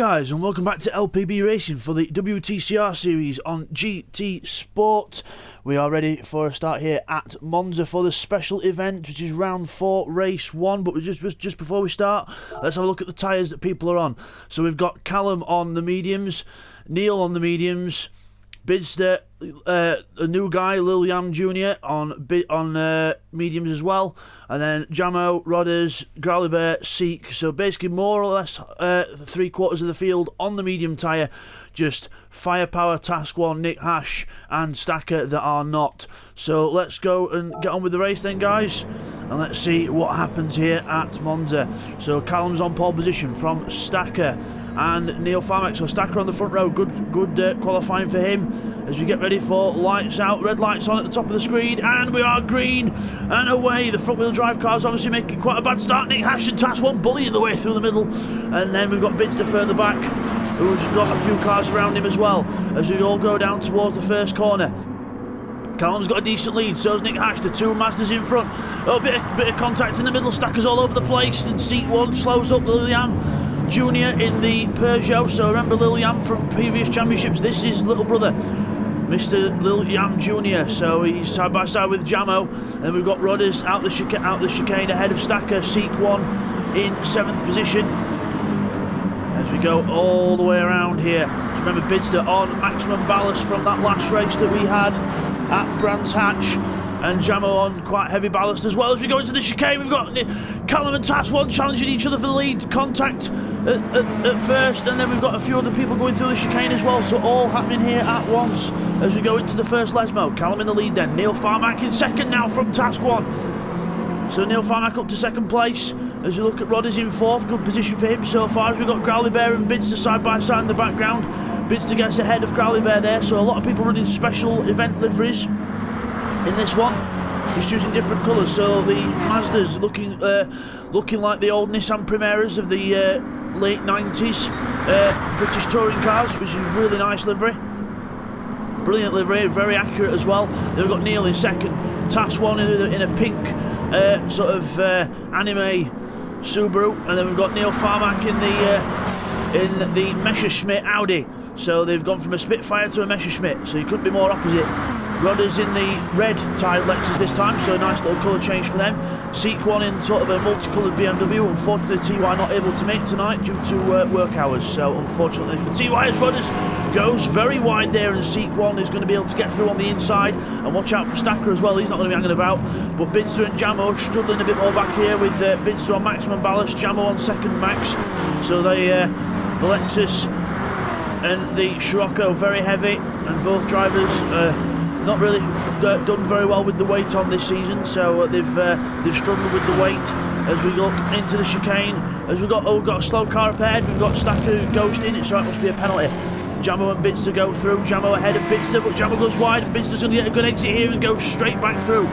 guys, and welcome back to LPB Racing for the WTCR series on GT Sport. We are ready for a start here at Monza for the special event, which is round 4, race 1. But just before we start, let's have a look at the tyres that people are on. So we've got Callum on the mediums, Neil on the mediums, Bidzster, a new guy, Lil Yam Jr. on mediums as well, and then Jamo, Rodders, Growly Bear, Seek. So basically more or less 3/4 of the field on the medium tyre. Just Firepower, Task 1, Nick Hash and Stacker that are not. So let's go and get on with the race then, guys, and let's see what happens here at Monza. So Callum's on pole position from Stacker and Neil Farmack. So Stacker on the front row, good qualifying for him as we get ready for lights out. Red lights on at the top of the screen, and we are green and away. The front wheel drive car's obviously making quite a bad start. Nick Hash and Task 1 bullying the way through the middle, and then we've got Bidzster further back, who's got a few cars around him as well as we all go down towards the first corner. Callum's got a decent lead, so's Nick Hash, the two Mazdas in front. Oh, bit of contact in the middle, Stacker's all over the place, and Seat 1 slows up Lil Yam Jr. in the Peugeot. So remember Lil Yam from previous championships, this is little brother, Mr. Lil Yam Jr. So he's side by side with Jamo, and we've got Rodders out the chicane ahead of Stacker. Seek 1 in 7th position as we go all the way around here. So remember Bidzster on maximum ballast from that last race that we had at Brands Hatch, and Jamo on quite heavy ballast as well. As we go into the chicane, we've got Callum and Task 1 challenging each other for the lead. Contact at first, and then we've got a few other people going through the chicane as well. So all happening here at once as we go into the first Lesmo. Callum in the lead then. Neil Farmack in second now from Task 1. So Neil Farmack up to second place. As we look at Rodders in 4th, good position for him so far. As we've got Growly Bear and Bidzster side by side in the background. Bidzster gets ahead of Growly Bear there, so a lot of people running special event liveries in this one, just using different colours. So the Mazda's looking like the old Nissan Primeras of the late 90s British touring cars, which is really nice livery. Brilliant livery, very accurate as well. Then we've got Neil in second, Task 1 in a pink sort of anime Subaru, and then we've got Neil Farmack in the Messerschmitt Audi. So they've gone from a Spitfire to a Messerschmitt, so you couldn't be more opposite. Rodders in the red tied Lexus this time, so a nice little colour change for them. Seek 1 in sort of a multicoloured BMW. Unfortunately TY not able to make tonight due to work hours, so unfortunately for TY, as Rodders goes very wide there, and Seek 1 is going to be able to get through on the inside. And watch out for Stacker as well, he's not going to be hanging about. But Bidzster and Jamo struggling a bit more back here, with Bidzster on maximum ballast, Jamo on second max. So the Lexus and the Scirocco very heavy, and both drivers not really done very well with the weight on this season, so they've struggled with the weight. As we look into the chicane, as we've got a slow car up ahead, we've got Stacker who ghosting, so it must be a penalty. Jamo and Bidzster go through, Jamo ahead of Bidzster, but Jamo goes wide, and Bidzster's going to get a good exit here and go straight back through.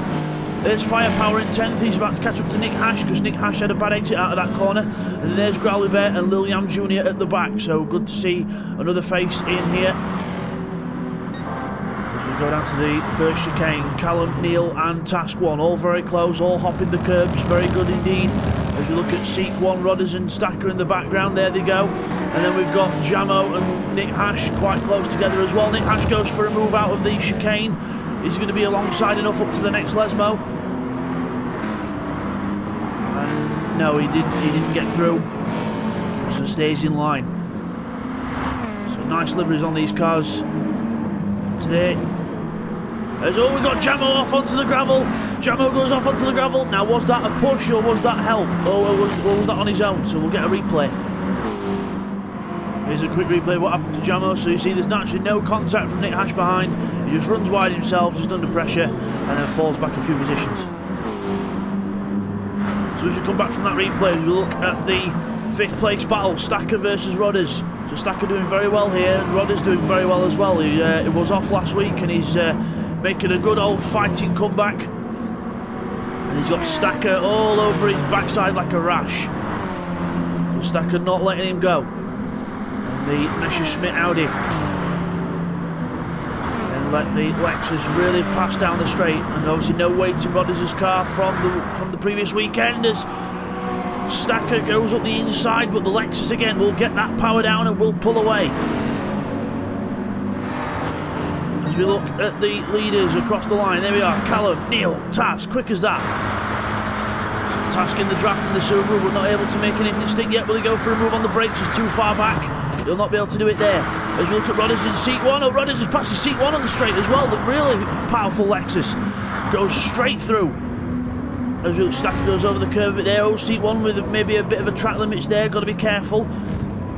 There's Firepower in 10th, he's about to catch up to Nick Hash, because Nick Hash had a bad exit out of that corner. And there's Growly Bear and Lil Yam Jr. at the back, so good to see another face in here. Go down to the first chicane, Callum, Neil and Task 1 all very close, all hopping the curbs, very good indeed. As we look at Seek 1, Rodders and Stacker in the background, there they go. And then we've got Jamo and Nick Hash quite close together as well. Nick Hash goes for a move out of the chicane. Is he going to be alongside enough up to the next Lesmo? No, he didn't get through, so stays in line. So nice liveries on these cars today. As we've got Jamo off onto the gravel. Jamo goes off onto the gravel. Now, was that a push or was that help? Or was that on his own? So we'll get a replay. Here's a quick replay of what happened to Jamo. So you see there's actually no contact from Nick Hash behind. He just runs wide himself, just under pressure, and then falls back a few positions. So as we come back from that replay, we look at the 5th place battle, Stacker versus Rodders. So Stacker doing very well here, and Rodders doing very well as well. He was off last week, and he's making a good old fighting comeback. And he's got Stacker all over his backside like a rash. But Stacker not letting him go. And the Messerschmitt Audi. And let the Lexus really pass down the straight. And obviously no weight in Rodders' car from the previous weekend, as Stacker goes up the inside, but the Lexus again will get that power down and will pull away. As we look at the leaders across the line, there we are, Callum, Neil, Taz, quick as that. Task in the draft in the Subaru, but not able to make anything stick yet. Will he go for a move on the brakes? He's too far back. He'll not be able to do it there. As we look at Rodders in seat 1, oh, Rodders has passed his seat 1 on the straight as well. The really powerful Lexus goes straight through. As we look, Stacker goes over the curve a bit there. Oh, seat 1 with maybe a bit of a track limits there. Got to be careful.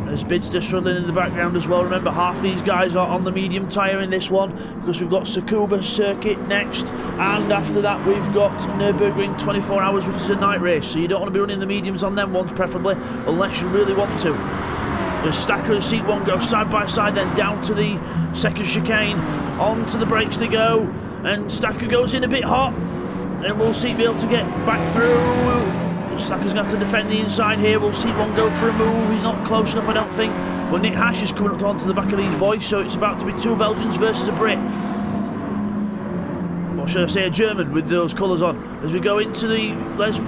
As Bidzster struggling in the background as well. Remember, half these guys are on the medium tyre in this one, because we've got Tsukuba Circuit next, and after that we've got Nürburgring 24 hours, which is a night race, so you don't want to be running the mediums on them ones preferably, unless you really want to. The Stacker and seat 1 go side by side, then down to the second chicane, onto the brakes they go, and Stacker goes in a bit hot, and we'll see be able to get back through. Stacker's going to have to defend the inside here. We'll see one go for a move. He's not close enough, I don't think. But Nick Hash is coming up onto the back of these boys, so it's about to be 2 Belgians versus a Brit. Or should I say a German with those colours on. As we go into the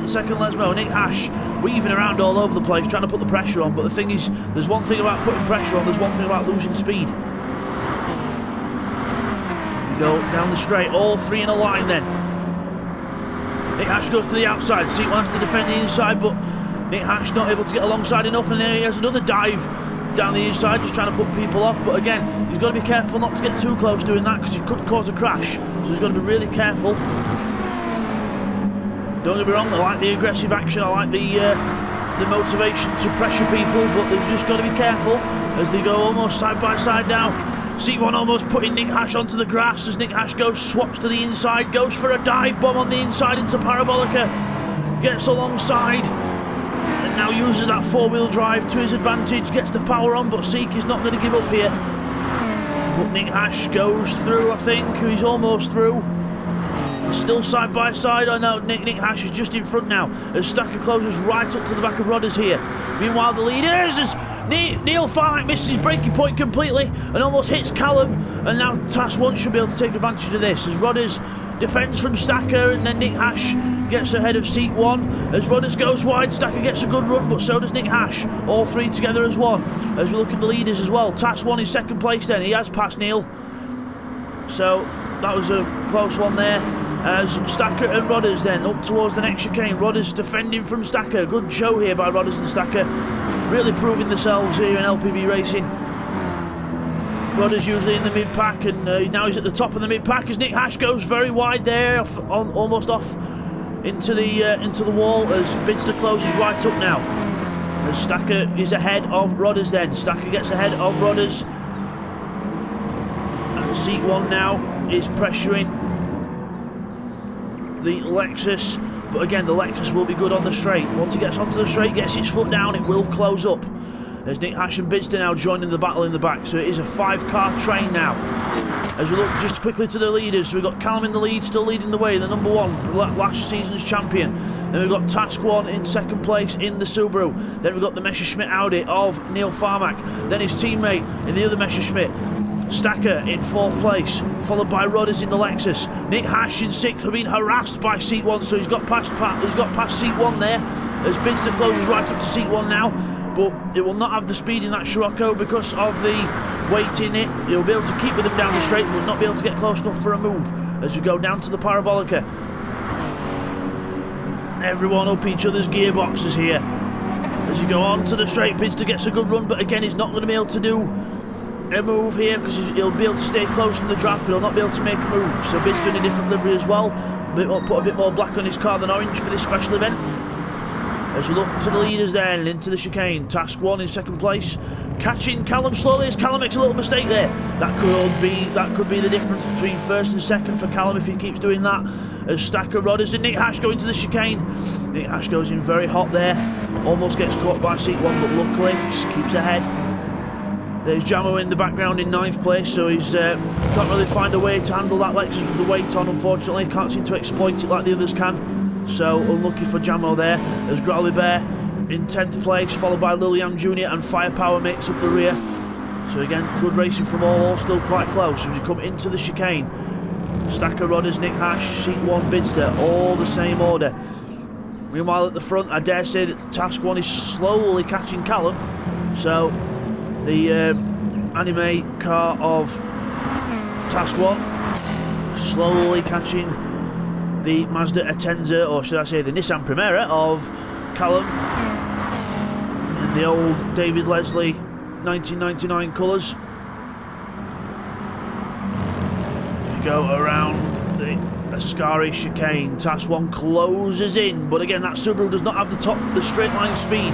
second Lesmo, Nick Hash weaving around all over the place, trying to put the pressure on. But the thing is, there's one thing about putting pressure on, there's one thing about losing speed. We go down the straight, all 3 in a line then. Nick Hash goes to the outside, seat 1 has to defend the inside, but Nick Hash not able to get alongside enough, and then he has another dive down the inside, just trying to put people off. But again, he's got to be careful not to get too close doing that, because he could cause a crash, so he's got to be really careful. Don't get me wrong, I like the aggressive action, I like the motivation to pressure people, but they've just got to be careful as they go almost side by side now. Seat 1 almost putting Nick Hash onto the grass as Nick Hash goes, swaps to the inside, goes for a dive bomb on the inside into Parabolica, gets alongside, and now uses that 4-wheel drive to his advantage, gets the power on, but Seek is not going to give up here. But Nick Hash goes through, I think, he's almost through. Still side by side. I know Nick Hash is just in front now as Stacker closes right up to the back of Rodders here. Meanwhile, the leaders as Neil Farmack misses his braking point completely and almost hits Callum, and now Task 1 should be able to take advantage of this as Rodders defends from Stacker, and then Nick Hash gets ahead of seat 1 as Rodders goes wide. Stacker gets a good run, but so does Nick Hash, all 3 together as one. As we look at the leaders as well, Task 1 in second place then, he has passed Neil, so that was a close one there. As Stacker and Rodders then up towards the next chicane. Rodders defending from Stacker. Good show here by Rodders and Stacker. Really proving themselves here in LPB racing. Rodders usually in the mid-pack, and now he's at the top of the mid-pack as Nick Hash goes very wide there, almost off into the wall as Bidzster closes right up now. As Stacker is ahead of Rodders then. Stacker gets ahead of Rodders. And seat 1 now is pressuring the Lexus, but again the Lexus will be good on the straight. Once it gets onto the straight, gets its foot down, it will close up. As Nick Hash and Bidzster now joining the battle in the back, so it is a 5-car train now. As we look just quickly to the leaders, so we've got Callum in the lead, still leading the way, the number 1, last season's champion. Then we've got Task 1 in second place in the Subaru. Then we've got the Messerschmitt Audi of Neil Farmack. Then his teammate in the other Messerschmitt, Stacker in 4th place, followed by Rodders in the Lexus. Nick Hash in 6th, have been harassed by seat 1, so he's got past seat 1 there, as Bidzster closes right up to seat 1 now, but it will not have the speed in that Scirocco because of the weight in it. He'll be able to keep with them down the straight, but not be able to get close enough for a move. As we go down to the Parabolica, everyone up each other's gearboxes here. As you go on to the straight, Bidzster gets a good run, but again he's not going to be able to do a move here because he'll be able to stay close in the draft, but he'll not be able to make a move. So Bidzster in a different livery as well. Put a bit more black on his car than orange for this special event. As we look to the leaders then, into the chicane, Task 1 in second place, catching Callum slowly as Callum makes a little mistake there. That could be the difference between first and second for Callum if he keeps doing that. As Stacker, Rodders and Nick Hash go into the chicane. Nick Hash goes in very hot there, almost gets caught by seat 1, but luckily keeps ahead. There's Jamo in the background in 9th place, so he's can't really find a way to handle that Lexus with the weight on, unfortunately. Can't seem to exploit it like the others can. So unlucky for Jamo there. There's Growly Bear in 10th place, followed by Lilian Jr. and Firepower makes up the rear. So again, good racing from all still quite close. As you come into the chicane, Stacker, Rodders, Nick Hash, seat 1 Bidzster, all the same order. Meanwhile at the front, I dare say that Task 1 is slowly catching Callum. So the anime car of Task 1 slowly catching the Mazda Atenza, or should I say the Nissan Primera of Callum, in the old David Leslie 1999 colours. We go around the Ascari chicane. Task 1 closes in, but again that Subaru does not have the straight line speed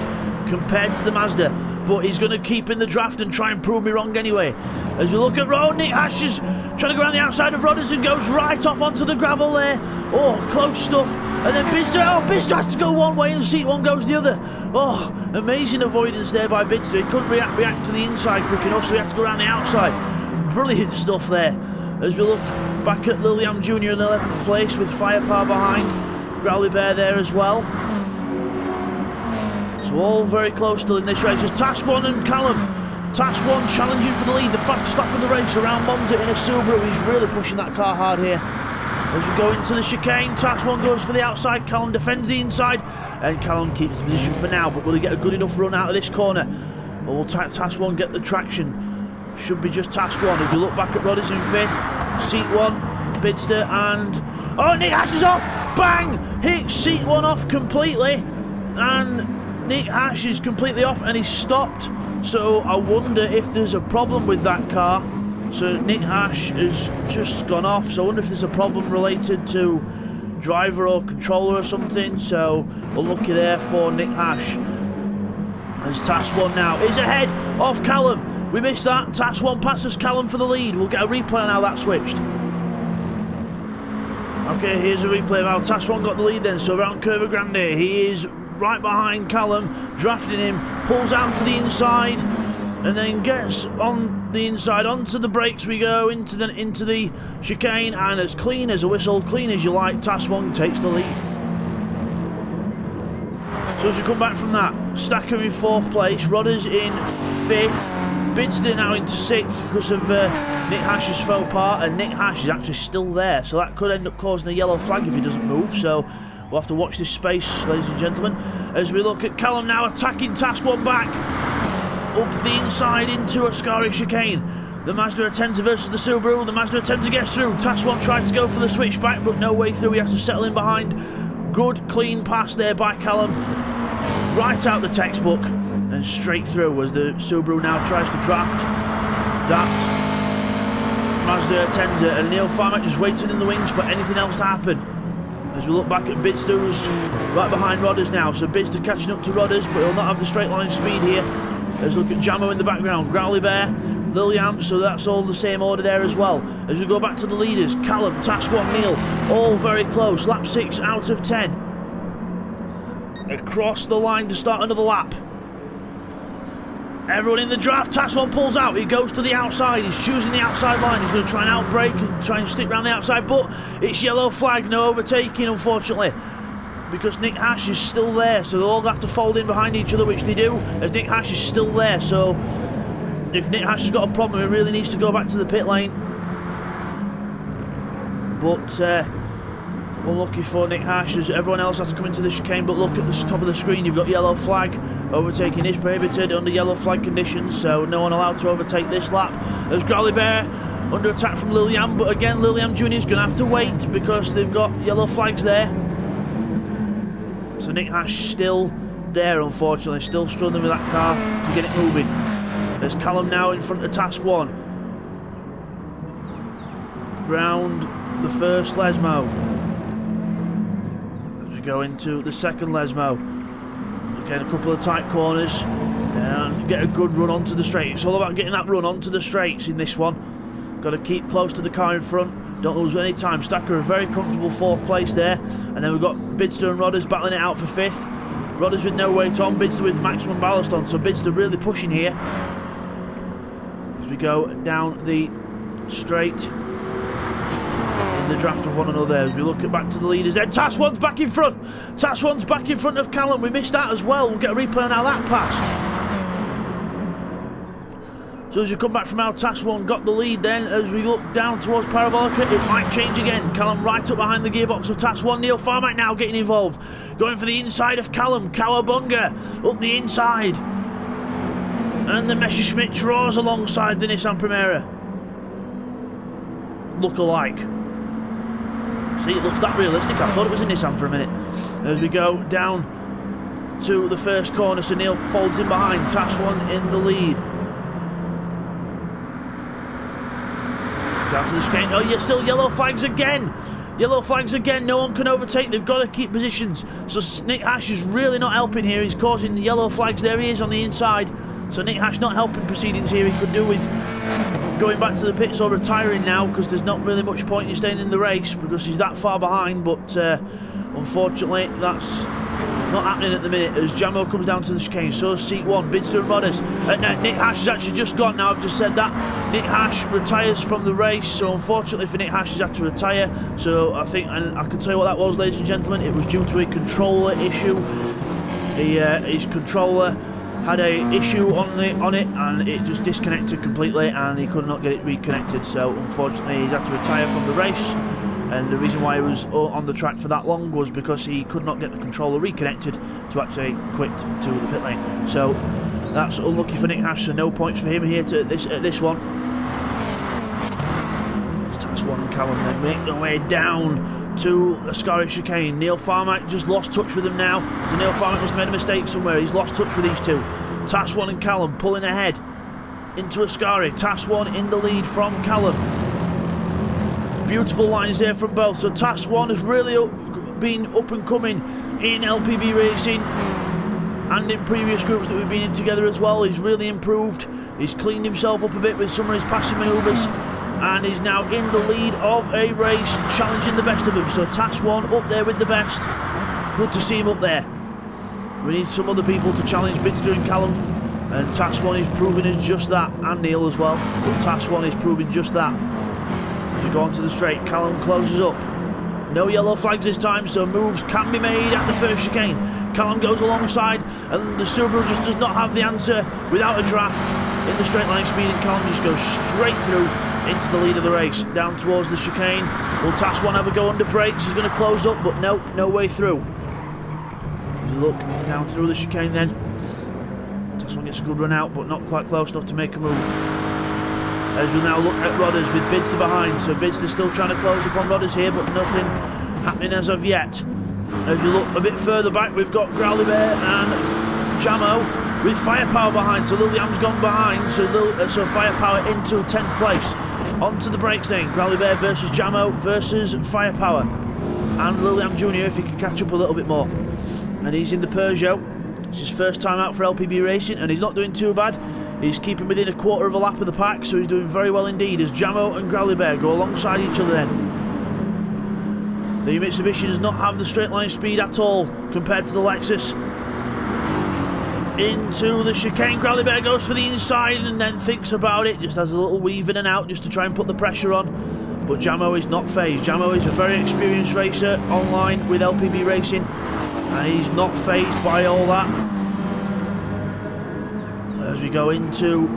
compared to the Mazda, but he's going to keep in the draft and try and prove me wrong anyway. As we look at road, Nick Hash is trying to go around the outside of Rodders and goes right off onto the gravel there. Oh, close stuff. And then Bidzster has to go one way and Seat 1 goes the other. Oh, amazing avoidance there by Bidzster. He couldn't react to the inside quick enough, so he had to go around the outside. Brilliant stuff there. As we look back at Liliam Jr. in 11th place with Firepower behind. Growly Bear there as well. So all very close still in this race. It's Task 1 and Callum. Task 1 challenging for the lead, the fastest lap of the race around Monza in a Subaru. He's really pushing that car hard here. As we go into the chicane, Task 1 goes for the outside, Callum defends the inside, and Callum keeps the position for now, but will he get a good enough run out of this corner? Or will Task 1 get the traction? Should be just Task 1. If you look back at Rodders in 5th, Seat 1, Bidzster, and... oh, Nick Hash is off! Bang! Hits Seat 1 off completely, and Nick Hash is completely off and he's stopped. So I wonder if there's a problem with that car. So Nick Hash has just gone off, so I wonder if there's a problem related to driver or controller or something. So unlucky there for Nick Hash. As Task 1 now is ahead of Callum. We missed that. Task 1 passes Callum for the lead. We'll get a replay on how that switched. Okay, here's a replay of how Task 1 got the lead then. So around Curva Grande, he is right behind Callum, drafting him, pulls out to the inside, and then gets on the inside, onto the brakes we go, into the chicane, and as clean as a whistle, clean as you like, Task 1 takes the lead. So as we come back from that, Stacker in 4th place, Rodders in 5th, Bidzster now into 6th because of Nick Hash's faux pas, and Nick Hash is actually still there, so that could end up causing a yellow flag if he doesn't move, so we'll have to watch this space, ladies and gentlemen, as we look at Callum now attacking Task 1 back, up the inside into Ascari chicane. The Mazda Atenza versus the Subaru, the Mazda Atenza gets through, Task 1 tried to go for the switchback, but no way through, he has to settle in behind. Good clean pass there by Callum, right out the textbook and straight through as the Subaru now tries to draft that Mazda Atenza, and Neil Farmack just waiting in the wings for anything else to happen. As we look back at Bidzster, who's right behind Rodders now, so Bidzster catching up to Rodders, but he'll not have the straight line speed here. As we look at Jamo in the background, Growly Bear, Liliam, so that's all the same order there as well. As we go back to the leaders, Callum, Task 1, Neil, all very close, lap 6 out of 10. Across the line to start another lap. Everyone in the draft, Task 1 pulls out, he goes to the outside, he's choosing the outside line, he's going to try and outbrake and try and stick around the outside, but it's yellow flag, no overtaking unfortunately, because Nick Hash is still there, so they'll all have to fold in behind each other, which they do, as Nick Hash is still there, so if Nick Hash has got a problem, he really needs to go back to the pit lane. But unlucky for Nick Hash, as everyone else has to come into the chicane, but look at the top of the screen, you've got yellow flag. Overtaking is prohibited under yellow flag conditions, so no one allowed to overtake this lap. As Growly Bear under attack from Liliam, but again Liliam Jr. is going to have to wait because they've got yellow flags there. So Nick Hash still there, unfortunately, still struggling with that car to get it moving. There's Callum now in front of Task 1. Round the first Lesmo. As we go into the second Lesmo. Again, a couple of tight corners and get a good run onto the straight. It's all about getting that run onto the straights in this one. Got to keep close to the car in front. Don't lose any time. Stacker a very comfortable 4th place there. And then we've got Bidzster and Rodders battling it out for 5th. Rodders with no weight on, Bidzster with maximum ballast on. So Bidzster really pushing here. As we go down the straight in the draft of one another. As we look back to the leaders, then Task 1's back in front. Task 1's back in front of Callum. We missed that as well. We'll get a replay on how that passed. So as we come back from our Task 1, got the lead then. As we look down towards Parabolica, it might change again. Callum right up behind the gearbox of Task 1. Neil Farmack now getting involved. Going for the inside of Callum. Cowabunga up the inside. And the Messerschmitt draws alongside the Nissan Primera. Look alike. See, it looks that realistic. I thought it was a Nissan for a minute. As we go down to the first corner, so Neil folds in behind. Task 1 in the lead. Down to the chicane. Oh, yeah, still yellow flags again. Yellow flags again. No one can overtake. They've got to keep positions. So Nick Hash is really not helping here. He's causing the yellow flags. There he is on the inside. So Nick Hash not helping proceedings here. He could do with going back to the pits or retiring now, because there's not really much point in staying in the race because he's that far behind. But unfortunately, that's not happening at the minute as Jamo comes down to the chicane. So seat 1, Bidzster and Rodders. Nick Hash has actually just gone now. I've just said that. Nick Hash retires from the race. So unfortunately for Nick Hash, he's had to retire. So I think, and I can tell you what that was, ladies and gentlemen. It was due to a controller issue. His controller had a issue on it, and it just disconnected completely, and he could not get it reconnected. So unfortunately, he's had to retire from the race. And the reason why he was on the track for that long was because he could not get the controller reconnected to actually quit to the pit lane. So that's unlucky for Nick Hash, so no points for him here at this one. Task 1 and Callum then make their way down to the Ascari chicane. Neil Farmack just lost touch with them now. So Neil Farmack must have made a mistake somewhere. He's lost touch with these two. Task 1 and Callum pulling ahead into Ascari. Task 1 in the lead from Callum. Beautiful lines there from both. So Task 1 has really been up and coming in LPB racing and in previous groups that we've been in together as well. He's really improved. He's cleaned himself up a bit with some of his passing manoeuvres, and he's now in the lead of a race, challenging the best of them. So Task 1 up there with the best. Good to see him up there. We need some other people to challenge Bidzster and Callum, and Task 1 is proving us just that, and Neil as well. But Task 1 is proving just that. As we go onto the straight, Callum closes up. No yellow flags this time, so moves can be made at the first chicane. Callum goes alongside, and the Subaru just does not have the answer without a draft in the straight line speed, and Callum just goes straight through into the lead of the race, down towards the chicane. Will Task 1 have a go under brakes? He's going to close up, but no way through. As we look down through the chicane then, Task 1 gets a good run out, but not quite close enough to make a move. As we now look at Rodders with Bidzster behind, so Bidzster still trying to close upon Rodders here, but nothing happening as of yet. As you look a bit further back, we've got Growly Bear and Jamo with Firepower behind, so Liliam's gone behind, so Firepower into 10th place. Onto the brakes then, Growly Bear versus Jamo versus Firepower. And Liliam Jr. if he can catch up a little bit more. And he's in the Peugeot. It's his first time out for LPB racing, and he's not doing too bad. He's keeping within a quarter of a lap of the pack, so he's doing very well indeed as Jamo and Growly Bear go alongside each other then. The Mitsubishi does not have the straight line speed at all compared to the Lexus. Into the chicane, Growly Bear goes for the inside and then thinks about it, just has a little weave in and out just to try and put the pressure on. But Jamo is not phased. Jamo is a very experienced racer online with LPB racing, and he's not phased by all that. As we go into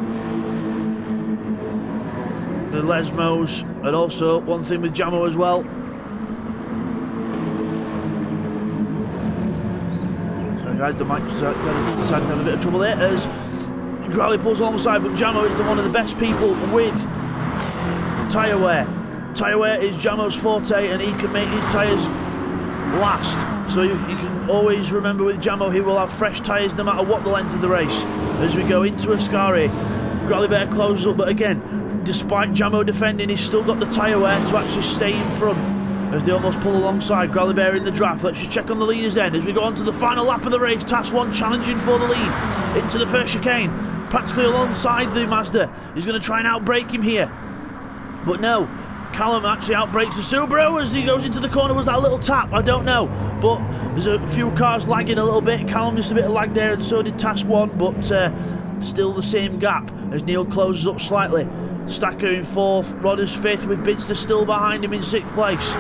the Lesmos, and also one thing with Jamo as well. Sorry guys, the mic decided to have a bit of trouble there as Growly pulls alongside, but Jamo is one of the best people with tyre wear. Tyre wear is Jamo's forte, and he can make his tyres last. So you can always remember with Jamo, he will have fresh tyres no matter what the length of the race. As we go into Ascari, Growly Bear closes up, but again, despite Jamo defending, he's still got the tyre wear to actually stay in front as they almost pull alongside. Growly Bear in the draft. Let's just check on the leaders then as we go on to the final lap of the race. Task 1 challenging for the lead into the first chicane, practically alongside the Mazda. He's going to try and outbrake him here, but no. Callum actually outbrakes the Subaru as he goes into the corner. Was that a little tap? I don't know, but there's a few cars lagging a little bit. Callum just a bit of lag there, and so did Task 1, but still the same gap as Neil closes up slightly. Stacker in 4th, Rodders 5th with Bidzster still behind him in 6th place.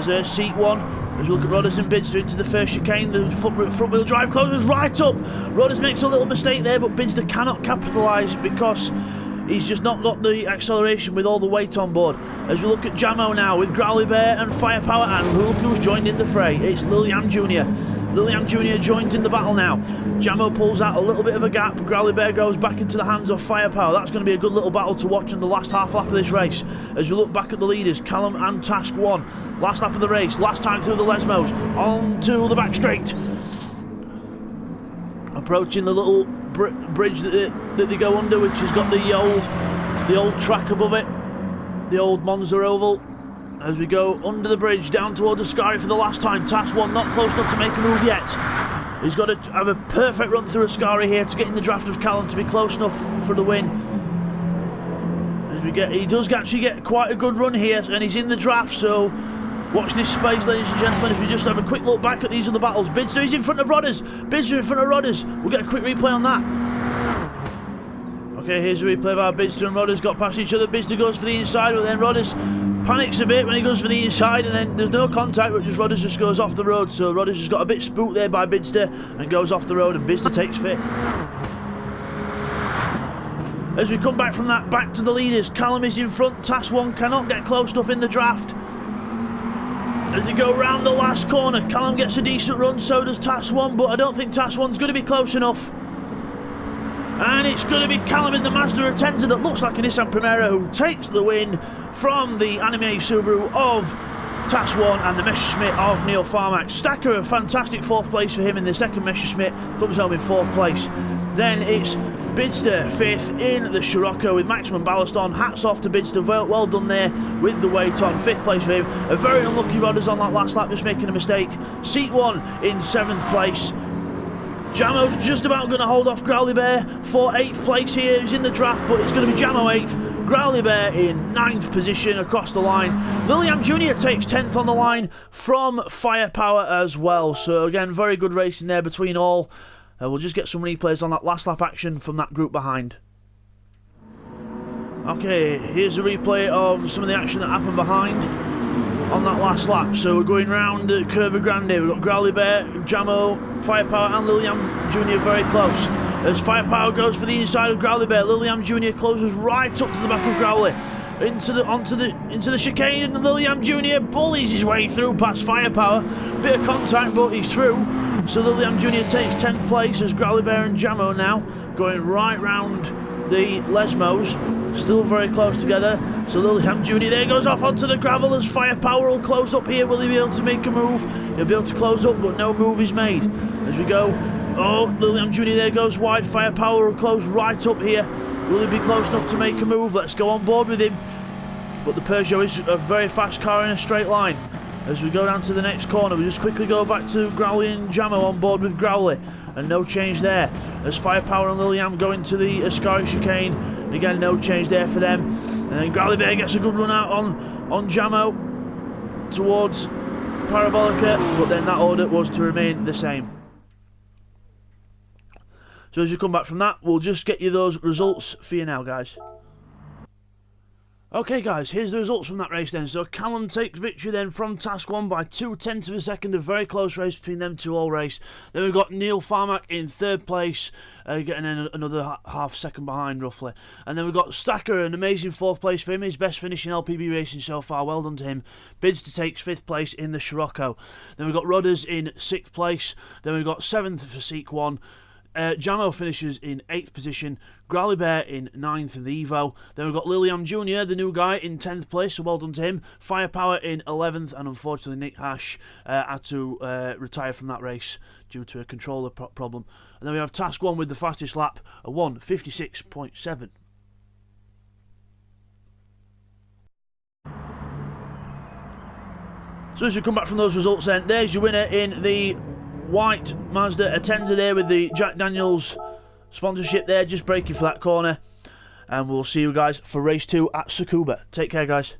As seat 1 As we look at Rodders and Bidzster into the first chicane, the front wheel drive closes right up. Rodders makes a little mistake there, but Bidzster cannot capitalise because he's just not got the acceleration with all the weight on board. As we look at Jamo now with Growly Bear and Firepower, and look who's joined in the fray. It's Liliam Jr. Liliam Jr. joins in the battle now. Jamo pulls out a little bit of a gap. Growly Bear goes back into the hands of Firepower. That's going to be a good little battle to watch in the last half lap of this race. As we look back at the leaders, Callum and Task 1. Last lap of the race, last time through the Lesmos, on to the back straight. Approaching the little bridge that they go under, which has got the old track above it, the old Monza oval. As we go under the bridge down towards Ascari for the last time. Task 1 not close enough to make a move yet. He's got to have a perfect run through Ascari here to get in the draft of Callum to be close enough for the win. As he does actually get quite a good run here, and he's in the draft, so watch this space, ladies and gentlemen, as we just have a quick look back at these other battles. Bidzster is in front of Rodders. Bidzster in front of Rodders. We'll get a quick replay on that. Okay, here's a replay of how Bidzster and Rodders got past each other. Bidzster goes for the inside, but then Rodders panics a bit when he goes for the inside, and then there's no contact, but just Rodders just goes off the road. So Rodders just got a bit spooked there by Bidzster and goes off the road, and Bidzster takes 5th. As we come back from that, back to the leaders. Callum is in front. Task 1 cannot get close enough in the draft. As they go round the last corner, Callum gets a decent run, so does Task 1, but I don't think Task 1's going to be close enough. And it's going to be Callum in the Mazda Atenza that looks like a Nissan Primera who takes the win from the Anime Subaru of Task 1 and the Messerschmitt of Neil Farmax. Stacker, a fantastic 4th place for him in the second Messerschmitt, comes home in 4th place. Then it's Bidzster 5th in the Scirocco with maximum ballast on. Hats off to Bidzster, well done there with the weight on. 5th place for him. A very unlucky Rodders on that last lap, just making a mistake. Seat 1 in 7th place. Jamo's just about going to hold off Growly Bear for 8th place here. He's in the draft, but it's going to be Jamo 8th. Growly Bear in 9th position across the line. Liliam Jr. takes 10th on the line from Firepower as well. So again, very good racing there between all. We'll just get some replays on that last lap action from that group behind. Okay, here's a replay of some of the action that happened behind on that last lap. So we're going round Curva Grande. We've got Growly Bear, Jamo, Firepower and Liliam Jr. very close. As Firepower goes for the inside of Growly Bear, Liliam Jr. closes right up to the back of Growly. Into the chicane, and Liliam Jr. bullies his way through past Firepower. Bit of contact, but he's through. So Liliam Jr. takes 10th place as Growly Bear and Jamo now going right round the Lesmos. Still very close together. So Liliam Jr. there goes off onto the gravel as Firepower will close up here. Will he be able to make a move? He'll be able to close up, but no move is made. As we go, oh, Liliam Jr. there goes wide. Firepower will close right up here. Will he be close enough to make a move? Let's go on board with him. But the Peugeot is a very fast car in a straight line. As we go down to the next corner, we just quickly go back to Growly and Jamo on board with Growly. And no change there. As Firepower and Liliam go into the Ascari chicane. Again, no change there for them. And then Growly Bear gets a good run out on Jamo towards Parabolica. But then that order was to remain the same. So as you come back from that, we'll just get you those results for you now, guys. Okay guys, here's the results from that race then. So Callum takes victory then from Task 1 by 2/10 of a second. A very close race between them two all race. Then we've got Neil Farmack in 3rd place, getting in another half second behind roughly. And then we've got Stacker, an amazing 4th place for him. His best finish in LPB racing so far, well done to him. Bidzster takes 5th place in the Scirocco. Then we've got Rodders in 6th place. Then we've got 7th for Seek 1. Jamo finishes in 8th position, Growly Bear in 9th in the Evo. Then we've got Liliam Jr., the new guy, in 10th place, so well done to him. Firepower in 11th, and unfortunately Nick Hash had to retire from that race due to a controller problem. And then we have Task 1 with the fastest lap, a 1:56.7. So as we come back from those results then, there's your winner in the white Mazda Atenza there with the Jack Daniels sponsorship there, just braking for that corner. And we'll see you guys for race 2 at Tsukuba. Take care, guys.